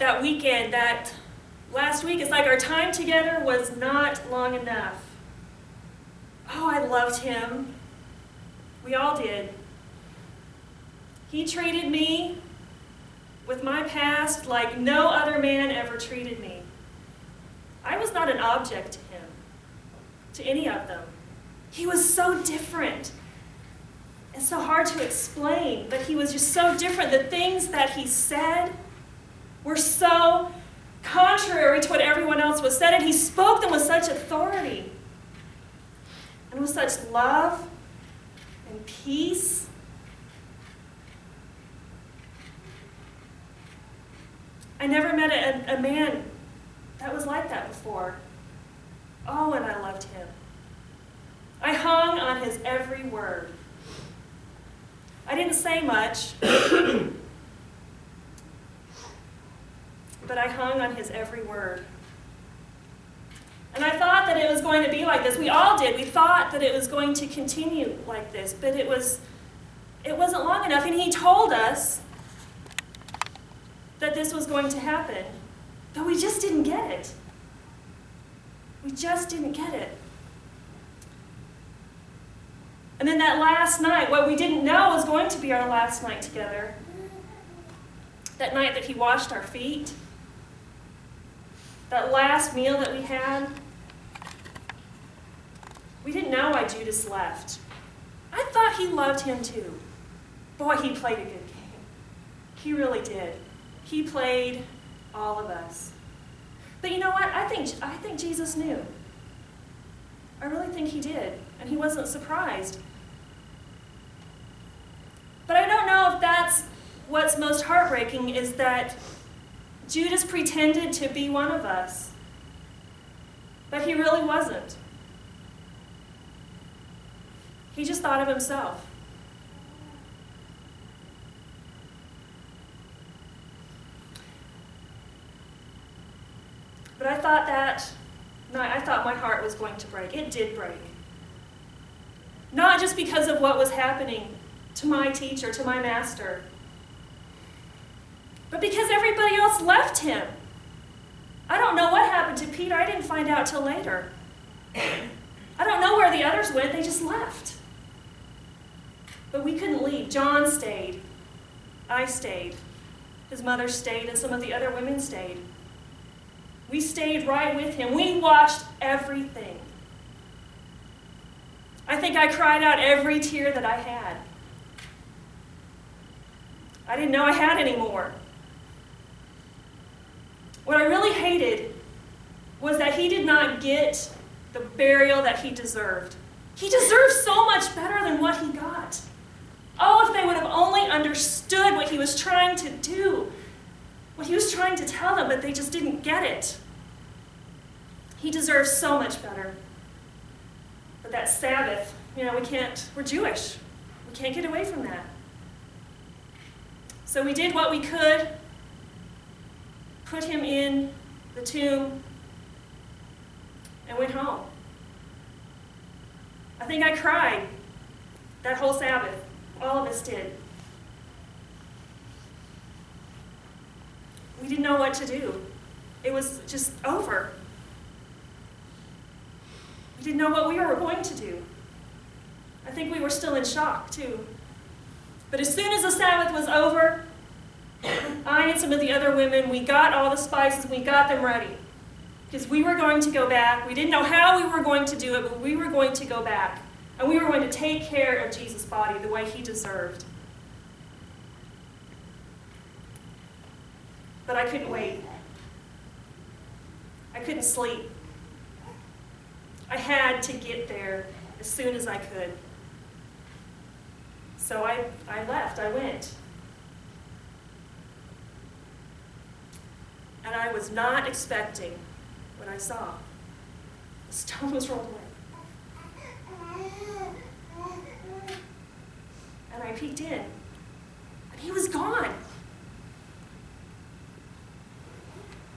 that weekend, that last week, it's like our time together was not long enough. Oh, I loved him. We all did. He treated me with my past like no other man ever treated me. I was not an object to him, to any of them. He was so different. It's so hard to explain, but he was just so different. The things that he said were so contrary to what everyone else was said, and he spoke them with such authority and with such love and peace. I never met a man that was like that before. Oh, and I loved him. I hung on his every word. I didn't say much, but I hung on his every word. And I thought that it was going to be like this. We all did. We thought that it was going to continue like this, but it wasn't long enough. And he told us that this was going to happen, but we just didn't get it. We just didn't get it. And then that last night, what we didn't know was going to be our last night together, that night that he washed our feet, that last meal that we had, we didn't know why Judas left. I thought he loved him too. Boy, he played a good game. He really did. He played all of us. But you know what? I think Jesus knew. I really think he did, and he wasn't surprised. But I don't know if that's what's most heartbreaking, is that Judas pretended to be one of us, but he really wasn't. He just thought of himself. But I thought my heart was going to break. It did break. Not just because of what was happening to my teacher, to my master, but because everybody else left him. I don't know what happened to Peter. I didn't find out till later. I don't know where the others went. They just left. But we couldn't leave. John stayed. I stayed. His mother stayed, and some of the other women stayed. We stayed right with him. We watched everything. I think I cried out every tear that I had. I didn't know I had any more. What I really hated was that he did not get the burial that he deserved. He deserved so much better than what he got. Oh, if they would have only understood what he was trying to do, what he was trying to tell them, but they just didn't get it. He deserves so much better. But that Sabbath, we're Jewish. We can't get away from that. So we did what we could, put him in the tomb, and went home. I think I cried that whole Sabbath. All of us did. We didn't know what to do. It was just over. We didn't know what we were going to do. I think we were still in shock, too. But as soon as the Sabbath was over, I and some of the other women, we got all the spices, we got them ready. Because we were going to go back. We didn't know how we were going to do it, but we were going to go back. And we were going to take care of Jesus' body the way he deserved. But I couldn't wait. I couldn't sleep. I had to get there as soon as I could. So I left. I went. And I was not expecting what I saw. The stone was rolled away. And I peeked in, and he was gone.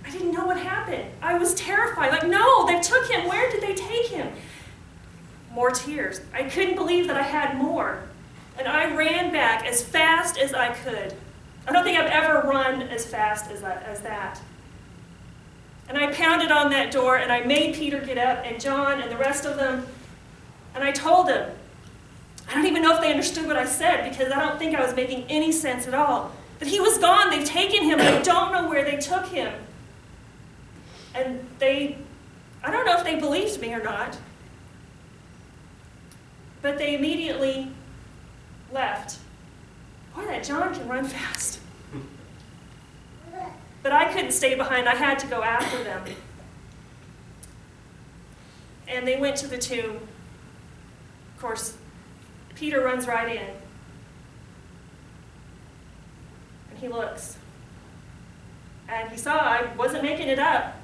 I didn't know what happened. I was terrified. Like, no, they took him. Where did they take him? More tears. I couldn't believe that I had more. And I ran back as fast as I could. I don't think I've ever run as fast as that. And I pounded on that door, and I made Peter get up, and John, and the rest of them, and I told them. I don't even know if they understood what I said, because I don't think I was making any sense at all. That he was gone, they've taken him, and I don't know where they took him. And I don't know if they believed me or not, but they immediately left. Boy, that John can run fast. But I couldn't stay behind. I had to go after them. And they went to the tomb. Of course, Peter runs right in. And he looks. And he saw I wasn't making it up.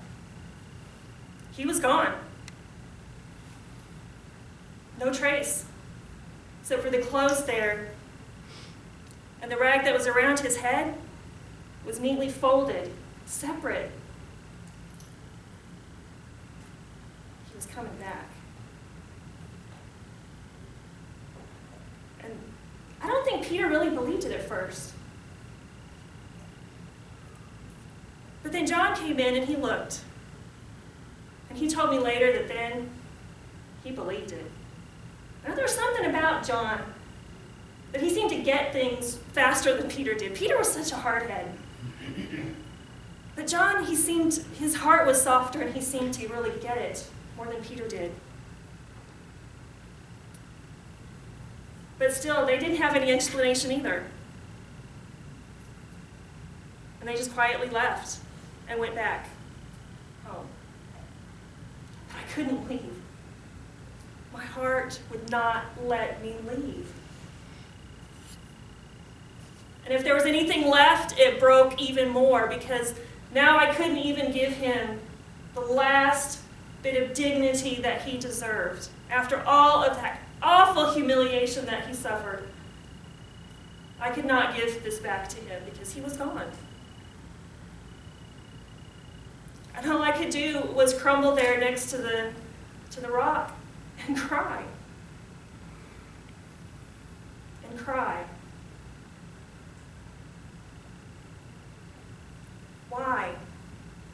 He was gone. No trace. Except for the clothes there. And the rag that was around his head was neatly folded, separate. He was coming back. And I don't think Peter really believed it at first. But then John came in and he looked. And he told me later that then he believed it. Now, there was something about John that he seemed to get things faster than Peter did. Peter was such a hardhead. But John, his heart was softer, and he seemed to really get it more than Peter did. But still, they didn't have any explanation either. And they just quietly left and went back home. But I couldn't leave. My heart would not let me leave. And if there was anything left, it broke even more, because now I couldn't even give him the last bit of dignity that he deserved. After all of that awful humiliation that he suffered, I could not give this back to him because he was gone. And all I could do was crumble there next to the rock and cry. And cry. Why?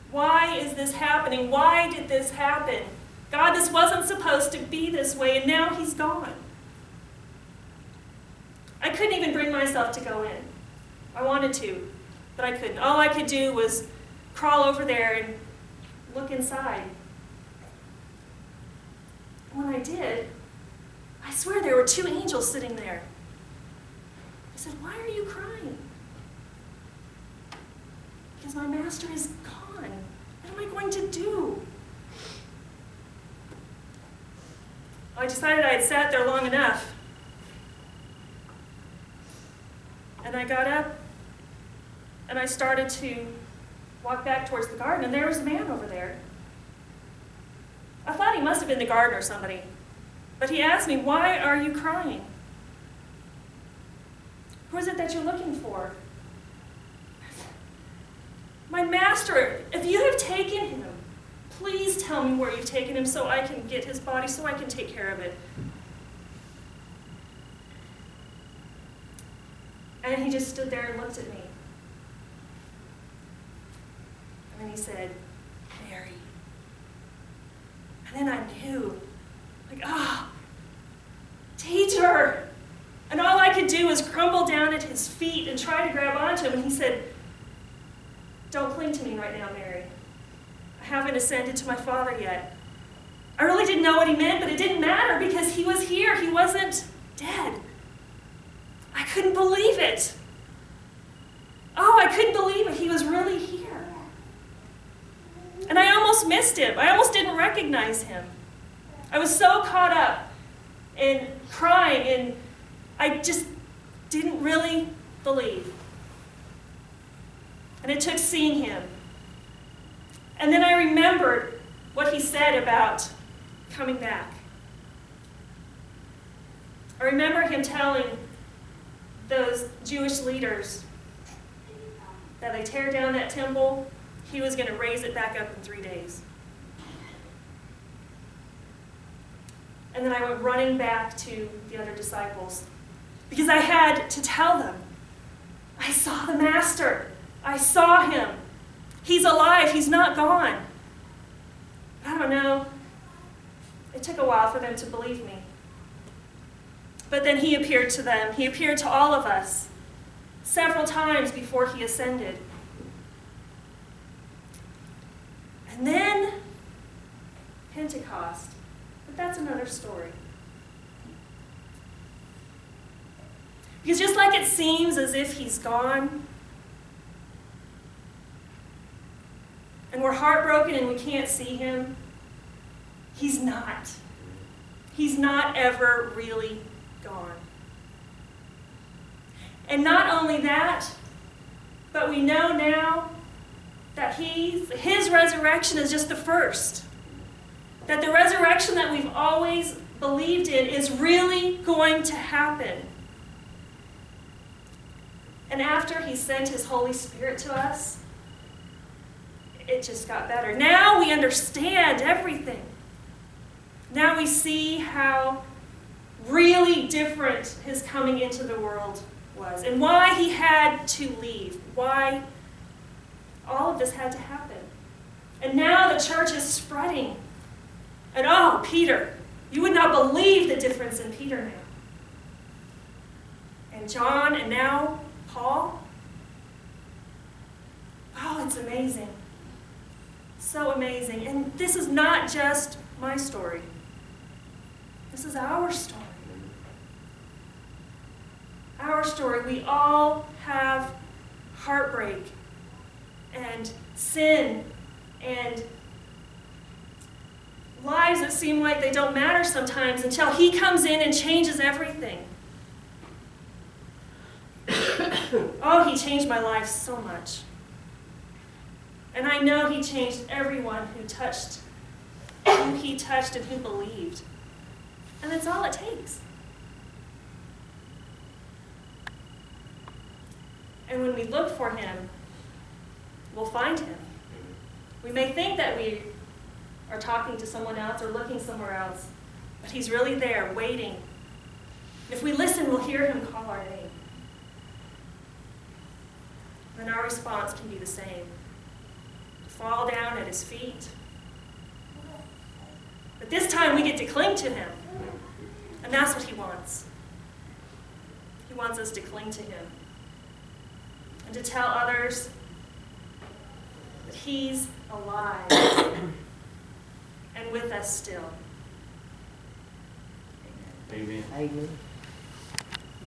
Why is this happening? Why did this happen? God, this wasn't supposed to be this way, and now he's gone. I couldn't even bring myself to go in. I wanted to, but I couldn't. All I could do was crawl over there and look inside. And when I did, I swear there were two angels sitting there. I said, "Why are you crying?" "Because my master is gone. What am I going to do?" I decided I had sat there long enough. And I got up, and I started to walk back towards the garden, and there was a man over there. I thought he must have been the gardener or somebody. But he asked me, "Why are you crying? Who is it that you're looking for?" "My master, if you have taken him, please tell me where you've taken him so I can get his body, so I can take care of it." And he just stood there and looked at me. And then he said, "Mary." And then I knew, teacher. And all I could do was crumble down at his feet and try to grab onto him. And he said, "Don't cling to me right now, Mary. I haven't ascended to my Father yet." I really didn't know what he meant, but it didn't matter because he was here. He wasn't dead. I couldn't believe it. I couldn't believe it. He was really here. And I almost missed him. I almost didn't recognize him. I was so caught up in crying, and I just didn't really believe. And it took seeing him. And then I remembered what he said about coming back. I remember him telling those Jewish leaders that they tear down that temple, he was going to raise it back up in 3 days. And then I went running back to the other disciples because I had to tell them. I saw the Master. I saw him. He's alive. He's not gone. I don't know. It took a while for them to believe me. But then he appeared to them. He appeared to all of us several times before he ascended. And then Pentecost. But that's another story. Because just like it seems as if he's gone, and we're heartbroken and we can't see him, he's not. He's not ever really gone. And not only that, but we know now that his resurrection is just the first. That the resurrection that we've always believed in is really going to happen. And after he sent his Holy Spirit to us, it just got better. Now we understand everything. Now we see how really different his coming into the world was and why he had to leave, why all of this had to happen. And now the church is spreading. And oh, Peter, you would not believe the difference in Peter now. And John, and now Paul. Oh, it's amazing. So amazing. And this is not just my story. This is our story. Our story. We all have heartbreak and sin and lives that seem like they don't matter sometimes until he comes in and changes everything. Oh, he changed my life so much. And I know he changed everyone who he touched and who believed. And that's all it takes. And when we look for him, we'll find him. We may think that we are talking to someone else or looking somewhere else, but he's really there, waiting. If we listen, we'll hear him call our name. And our response can be the same. Fall down at his feet. But this time we get to cling to him. And that's what he wants. He wants us to cling to him. And to tell others that he's alive and with us still. Amen. Amen.